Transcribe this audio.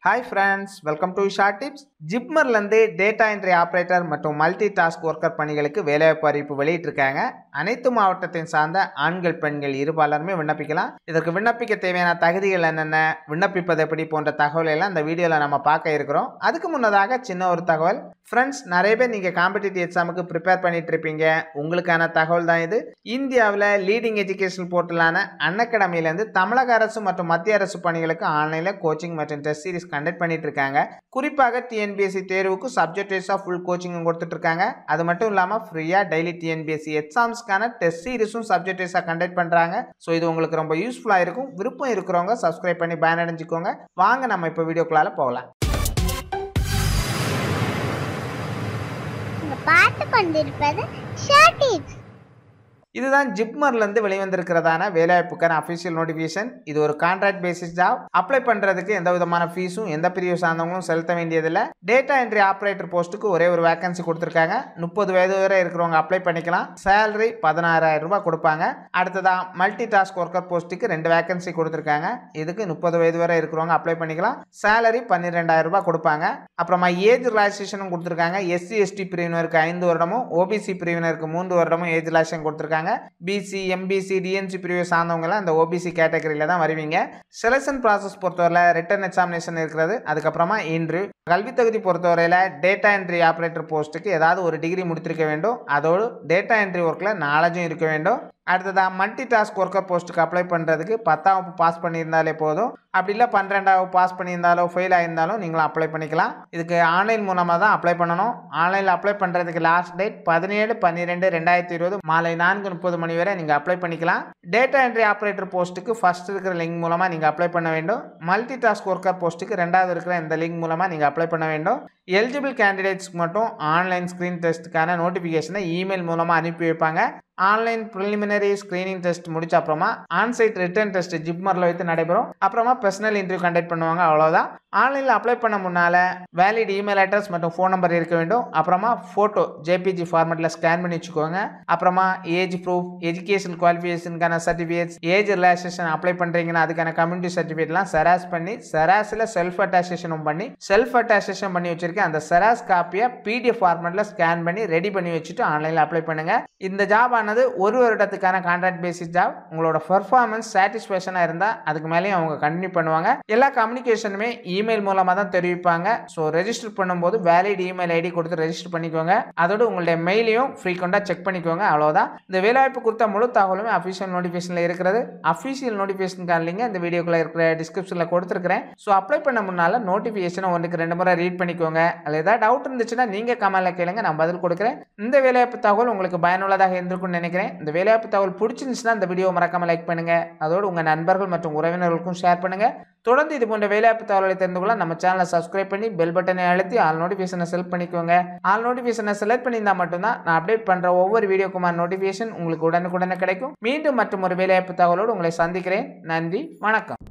Hi friends, welcome to Short Tips. ஜிப்மர்லேருந்து data entry operator மற்றும் multi task worker பணிகளுக்கு வேலைவாய்ப்பு அறிவிப்பு வெளியிட்டிருக்காங்க. அனைத்து மாவட்டத்தின் சார்ந்த ஆண்கள் பெண்கள் இருபாலருமே விண்ணப்பிக்கலாம். இதற்கு விண்ணப்பிக்க தேவையான தகுதிகள் என்னென்ன, விண்ணப்பிப்பது எப்படி போன்ற தகவல் எல்லாம் இந்த வீடியோவில் நம்ம பார்க்க இருக்கிறோம். அதுக்கு முன்னதாக சின்ன ஒரு தகவல். ஃப்ரெண்ட்ஸ், நிறைய பேர் நீங்கள் காம்படிட்டிவ் எக்ஸாமுக்கு ப்ரிப்பேர் பண்ணிட்டு இருப்பீங்க. உங்களுக்கான தகவல் தான் இது. இந்தியாவில் லீடிங் எஜுகேஷன் போர்ட்டலான அன்அகாடமிலேருந்து தமிழக அரசு மற்றும் மத்திய அரசு பணிகளுக்கு ஆன்லைனில் கோச்சிங் மற்றும் டெஸ்ட் சீரிஸ் கண்டக்ட் பண்ணிட்டு இருக்காங்க. குறிப்பாக டிஎன்பிஎஸ்சி தேர்வுக்கு சப்ஜெக்ட் வைஸாக ஃபுல் கோச்சிங் கொடுத்துட்டு இருக்காங்க. அது மட்டும் இல்லாமல் ஃப்ரீயாக டெய்லி டிஎன்பிஎஸ்சி எக்ஸாம்ஸ்க்கான டெஸ்ட் சீரிஸும் சப்ஜெக்ட் வைஸாக கண்டக்ட் பண்ணுறாங்க. ஸோ இது உங்களுக்கு ரொம்ப யூஸ்ஃபுல்லாக இருக்கும். விருப்பம் இருக்கிறவங்க சப்ஸ்கிரைப் பண்ணி பயனடைஞ்சிக்கோங்க. வாங்க நம்ம இப்போ வீடியோக்குள்ளால போகலாம். பார்த்து கொண்டிருப்பது ஷார்ட் டிப்ஸ். இதுதான் ஜிப்மர்லேருந்து வெளிவந்திருக்கிறதான வேலைவாய்ப்புக்கான அஃபிஷியல் நோட்டிஃபிகேஷன். இது ஒரு கான்ட்ராக்ட் பேசிஸ் ஜாப். அப்ளை பண்ணுறதுக்கு எந்த விதமான ஃபீஸும் எந்த பிரிவு சார்ந்தவங்களும் செலுத்த வேண்டியதில்லை. டேட்டா என்ட்ரி ஆப்ரேட்டர் போஸ்ட்டுக்கு ஒரே ஒரு வேகன்சி கொடுத்துருக்காங்க. 30 வயது வரை இருக்கிறவங்க அப்ளை பண்ணிக்கலாம். சேலரி 16,000 ரூபாய் கொடுப்பாங்க. அடுத்ததான் மல்டி டாஸ்க் ஒர்க்கர் போஸ்ட்டுக்கு 2 வேகன்சி கொடுத்துருக்காங்க. இதுக்கு 30 வயது வரை இருக்கிறவங்க அப்ளை பண்ணிக்கலாம். சேலரி 12,000 ரூபாய் கொடுப்பாங்க. அப்புறமா ஏஜ் ரிலாக்ஸேஷனும் கொடுத்துருக்காங்க. எஸ்சி எஸ்டி பிரிவினருக்கு 5 வருடமும் ஓபிசி பிரிவினருக்கு 3 வருடமும் ஏஜ் ரிலாக்ஸேஷன் கொடுத்துருக்காங்க. பிசி எம்பிசி டிஎன்சி பிரிவை சார்ந்தவங்கலாம் அந்த ஓபிசி கேட்டகரியில தான் வருவீங்க. செலக்ஷன் ப்ராசஸ் பொறுத்தவரை ரிட்டன் எக்ஸாமினேஷன் இருக்கிறது. அதுக்கப்புறமா இன்டர்வியூ. கல்வி தகுதி பொறுத்தவரையில் டேட்டா என்ட்ரி ஆப்ரேட்டர் போஸ்ட்டுக்கு ஏதாவது ஒரு டிகிரி முடித்திருக்க வேண்டும். அதோடு டேட்டா என்ட்ரி ஒர்க்கில் நாலேஜும் இருக்க வேண்டும். அடுத்ததாக மல்டி டாஸ்க் ஒர்க்கர் போஸ்ட்டுக்கு அப்ளை பண்ணுறதுக்கு 10ஆம் வகுப்பு பாஸ் பண்ணியிருந்தாலே போதும். அப்படி இல்லை 12ஆம் வகுப்பு பாஸ் பண்ணியிருந்தாலோ ஃபெயில் ஆயிருந்தாலும் நீங்களும் அப்ளை பண்ணிக்கலாம். இதுக்கு ஆன்லைன் மூலமாக தான் அப்ளை பண்ணணும். ஆன்லைனில் அப்ளை பண்ணுறதுக்கு லாஸ்ட் டேட் 17/12/2020 மாலை 4:30 மணி வரை நீங்கள் அப்ளை பண்ணிக்கலாம். டேட்டா என்ட்ரி ஆப்ரேட்டர் போஸ்ட்டுக்கு ஃபர்ஸ்ட் இருக்கிற லிங்க் மூலமாக நீங்கள் அப்ளை பண்ண வேண்டும். மல்டி டாஸ்க் ஒர்க்கர் போஸ்ட்டுக்கு 2வது இருக்கிற இந்த லிங்க் மூலமாக நீங்கள் அப்ளை பண்ண வேண்டும். எலிஜிபிள் கேண்டிடேட்ஸ்க்கு மட்டும் ஆன்லைன் ஸ்க்ரீன் டெஸ்ட்டுக்கான நோட்டிஃபிகேஷனை இமெயில் மூலமாக அனுப்பி வைப்பாங்க. ஆன்லைன் ப்ரிலிமினரி ஸ்க்ரீனிங் டெஸ்ட் முடிச்ச அப்புறமா ஆன்சைட் ரிட்டன் டெஸ்ட் ஜிப்மரில் வைத்து நடைபெறும். அப்புறமா பர்சனல் இன்டர்வியூ கண்டக்ட் பண்ணுவாங்க. அவ்வளோதான். ஆன்லைனில் அப்ளை பண்ண முன்னால் வேலிட் இமெயில் அட்ரஸ் மற்றும் ஃபோன் நம்பர் இருக்க வேண்டும். அப்புறமா ஃபோட்டோ ஜேபிஜி ஃபார்மேட்டில் ஸ்கேன் பண்ணி வச்சுக்கோங்க. அப்புறமா ஏஜ் ப்ரூஃப், எஜுகேஷன் குவாலிஃபிகேஷனுக்கான சர்டிஃபிகேட்ஸ், ஏஜ் ரிலாக்ஸேஷன் அப்ளை பண்ணுறீங்கன்னா அதுக்கான கம்யூனிட்டி சர்டிஃபிகேட்லாம் செராஸ் பண்ணி செராஸில் செல்ஃப் அட்டாஸ்டேஷனும் பண்ணி வச்சிருக்கேன். அந்த செராஸ் காப்பியை பிடிஎஃப் ஃபார்மேட்டில் ஸ்கேன் பண்ணி ரெடி பண்ணி வச்சுட்டு ஆன்லைனில் அப்ளை பண்ணுங்க. இந்த ஜாப் ஆனது 1 வருடத்துக்கான கான்ட்ராக்ட் பேசிஸ் ஜாப். உங்களோட பெர்ஃபார்மன்ஸ் சாட்டிஸ்ஃபேக்ஷனாக இருந்தால் அதுக்கு மேலேயும் அவங்க கண்டினியூ பண்ணுவாங்க. எல்லா கம்யூனிகேஷனுமே இமெயில் மூலமாக தான் தெரிவிப்பாங்க. ஸோ ரெஜிஸ்டர் பண்ணும்போது வேலிட் இமெயில் ஐடி கொடுத்து ரெஜிஸ்டர் பண்ணிக்கோங்க. அதோடு உங்களுடைய மெயிலையும் ஃப்ரீக்வெண்டாக செக் பண்ணிக்கோங்க. அவ்வளோதான். இந்த வேலைவாய்ப்பு கொடுத்த முழு தகவலுமே அஃபிஷியல் நோட்டிஃபிகேஷனில் இருக்கிறது. அஃபிஷியல் நோட்டிஃபிகேஷன் லிங்க் இந்த வீடியோக்குள்ள இருக்கிற டிஸ்கிரிப்ஷனில் கொடுத்துருக்கிறேன். ஸோ அப்ளை பண்ண முன்னால் நோட்டிஃபிகேஷனை 1-2 முறை ரீட் பண்ணிக்கோங்க. அதில் ஏதாவது டவுட் இருந்துச்சுன்னா நீங்கள் கமெண்ட்ல கேளுங்க, நான் பதில் கொடுக்குறேன். இந்த வேலைவாய்ப்பு தகவல் உங்களுக்கு பயனுள்ளதாக இருந்திருக்கும்னு நினைக்கிறேன். இந்த வேலைவாய்ப்பு தகவல் பிடிச்சிருந்துச்சுன்னா இந்த வீடியோ மறக்காம லைக் பண்ணுங்க. அதோடு உங்க நண்பர்கள் மற்றும் உறவினர்களுக்கும் ஷேர் பண்ணுங்க. தொடர்ந்து இது போன்ற வேலைவாய்ப்பு தகவலை தெரிந்து கொள்ள நம்ம சேனலை சப்ஸ்கிரைப் பண்ணி பெல் பட்டனை அழுத்தி ஆல் நோட்டிஃபிகேஷனை செலக்ட் பண்ணிக்கோங்க. ஆல் நோட்டிஃபிகேஷனை செலக்ட் பண்ணியிருந்தா மட்டும்தான் நான் அப்டேட் பண்ற ஒவ்வொரு வீடியோக்குமான நோட்டிஃபிகேஷன் உங்களுக்கு உடனுக்குடனே கிடைக்கும். மீண்டும் மற்றும் ஒரு வேலைவாய்ப்பு தகவலோடு உங்களை சந்திக்கிறேன். நன்றி, வணக்கம்.